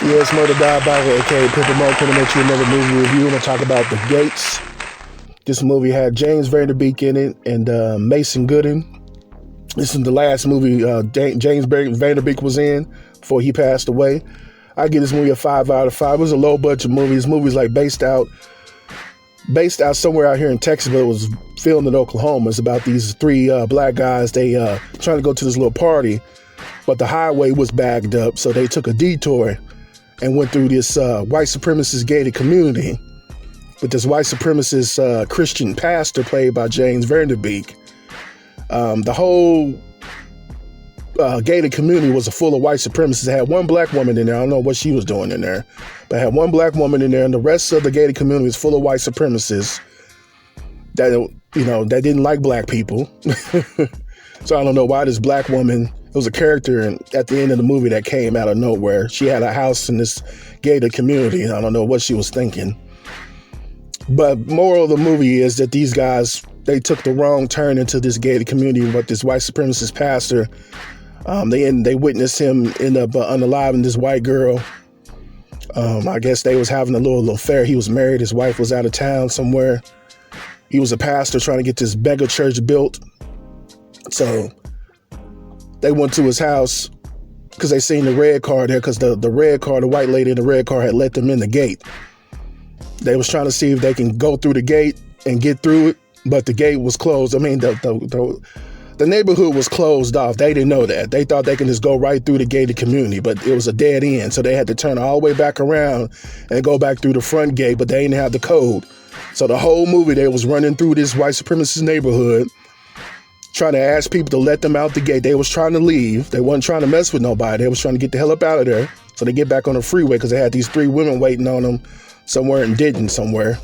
Yes, Murder Diabolical, aka Pippa Mo, coming at you another movie review. I'm going to talk about The Gates. This movie had James Vanderbeek in it and Mason Gooding. This is the last movie James Vanderbeek was in before he passed away. I give this movie a 5 out of 5. It was a low budget movie. This movie's like based out somewhere out here in Texas, but it was filmed in Oklahoma. It's about these three black guys. They trying to go to this little party, but the highway was bagged up, so they took a detour and went through this white supremacist gated community with this white supremacist Christian pastor played by James Vanderbeek. The whole gated community was full of white supremacists. It had one black woman in there. I don't know what she was doing in there, but it had one black woman in there, and the rest of the gated community was full of white supremacists that, that didn't like black people. So I don't know why this black woman, it was a character at the end of the movie that came out of nowhere. She had a house in this gated community, and I don't know what she was thinking. But moral of the movie is that these guys, they took the wrong turn into this gated community with this white supremacist pastor. They witnessed him end up unaliving this white girl. I guess they was having a little affair. He was married. His wife was out of town somewhere. He was a pastor trying to get this mega church built. So they went to his house because they seen the red car there, because the red car, the white lady in the red car had let them in the gate. They was trying to see if they can go through the gate and get through it, but the gate was closed. I mean, the neighborhood was closed off. They didn't know that. They thought they could just go right through the gated community, but it was a dead end. So they had to turn all the way back around and go back through the front gate, but they didn't have the code. So the whole movie, they was running through this white supremacist neighborhood, trying to ask people to let them out the gate. They was trying to leave. They wasn't trying to mess with nobody. They was trying to get the hell up out of there. So they get back on the freeway because they had these three women waiting on them somewhere in Denton somewhere.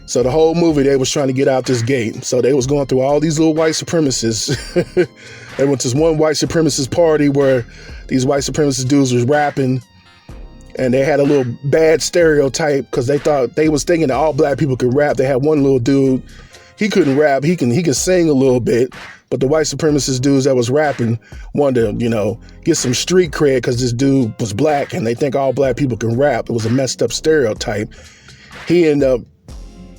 So the whole movie, they was trying to get out this gate. So they was going through all these little white supremacists. They went to this one white supremacist party where these white supremacist dudes was rapping, and they had a little bad stereotype because they was thinking that all black people could rap. They had one little dude, he couldn't rap. He can sing a little bit, but the white supremacist dudes that was rapping wanted to, get some street cred because this dude was black and they think all black people can rap. It was a messed up stereotype. He ended up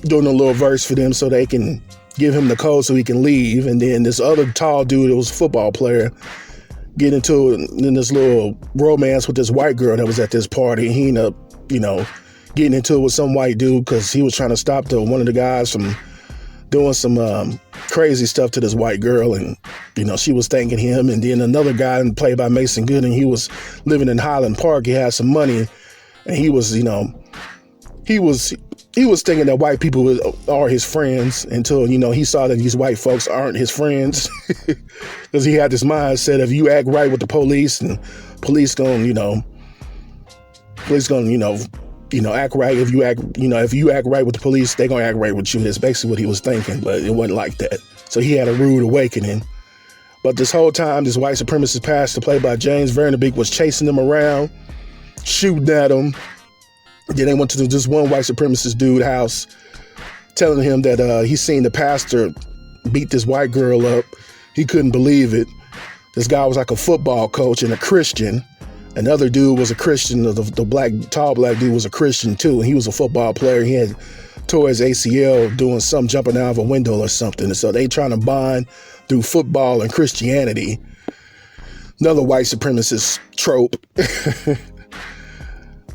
doing a little verse for them so they can give him the code so he can leave. And then this other tall dude that was a football player get into this little romance with this white girl that was at this party. He ended up, getting into it with some white dude because he was trying to stop one of the guys from doing some crazy stuff to this white girl, and she was thanking him. And then another guy played by Mason Gooding, he was living in Highland Park. He had some money, and he was thinking that white people are his friends until he saw that these white folks aren't his friends, because he had this mindset of, you act right with the police, and police gonna act right. If you act right with the police, they gonna act right with you. That's basically what he was thinking, but it wasn't like that. So he had a rude awakening. But this whole time, this white supremacist pastor played by James Vanderbeek was chasing them around, shooting at them. Then they went to this one white supremacist dude house, telling him that he seen the pastor beat this white girl up. He couldn't believe it. This guy was like a football coach and a Christian. Another dude was a Christian. The tall black dude was a Christian too. And he was a football player. He had tore his ACL doing some jumping out of a window or something. And so they trying to bond through football and Christianity. Another white supremacist trope.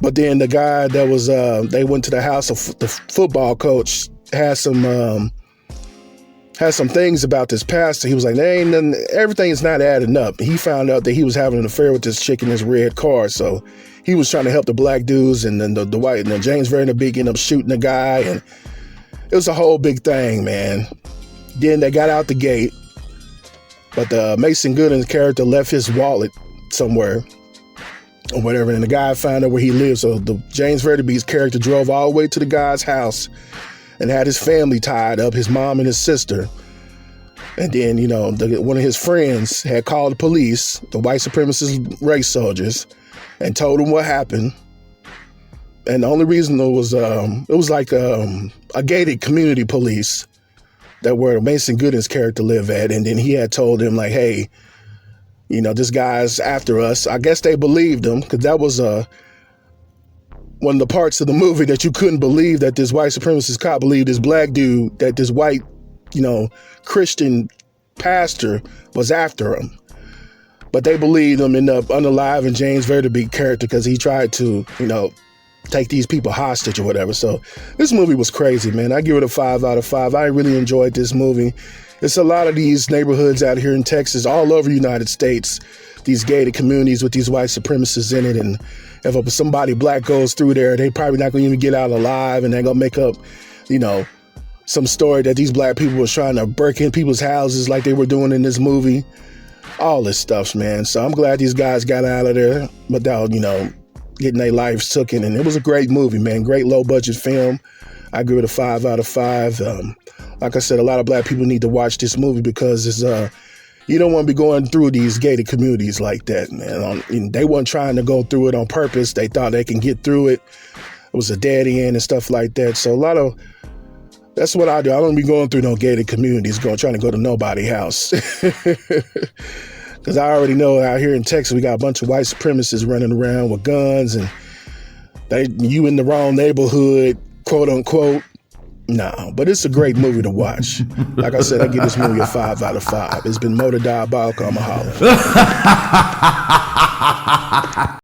But then the guy that was, they went to the house of the football coach, had some things about this pastor. He was like, everything is not adding up. He found out that he was having an affair with this chick in his red car. So he was trying to help the black dudes, and then the white, and then James Vanderbeek ended up shooting the guy, and it was a whole big thing, man. Then they got out the gate, but the Mason Gooding's character left his wallet somewhere or whatever, and the guy found out where he lived. So the James Vanderbeek's character drove all the way to the guy's house and had his family tied up, his mom and his sister. And then, one of his friends had called the police, the white supremacist race soldiers, and told him what happened. And the only reason it was like a gated community police that where Mason Gooding's character lived at. And then he had told him, like, hey, this guy's after us. I guess they believed him, because that was one of the parts of the movie that you couldn't believe that this white supremacist cop believed this black dude, that this white, Christian pastor was after him. But they believed him, end up unaliving James Vanderbeek character because he tried to, take these people hostage or whatever. So this movie was crazy, man. I give it a 5 out of 5. I really enjoyed this movie. It's a lot of these neighborhoods out here in Texas, all over the United States, these gated communities with these white supremacists in it. And if somebody black goes through there, they probably not going to even get out alive. And they're going to make up, some story that these black people was trying to break in people's houses like they were doing in this movie. All this stuff, man. So I'm glad these guys got out of there without, getting their lives taken. And it was a great movie, man. Great low budget film. I give it a 5 out of 5. Like I said, a lot of black people need to watch this movie because it's you don't want to be going through these gated communities like that, man. They weren't trying to go through it on purpose. They thought they can get through it. It was a dead end and stuff like that. So that's what I do. I don't be going through no gated communities, trying to go to nobody's house. Because I already know out here in Texas, we got a bunch of white supremacists running around with guns, and you in the wrong neighborhood, quote unquote. No, but it's a great movie to watch. Like I said, I give this movie a 5 out of 5. It's been Motor Diabolical. I'm a holler.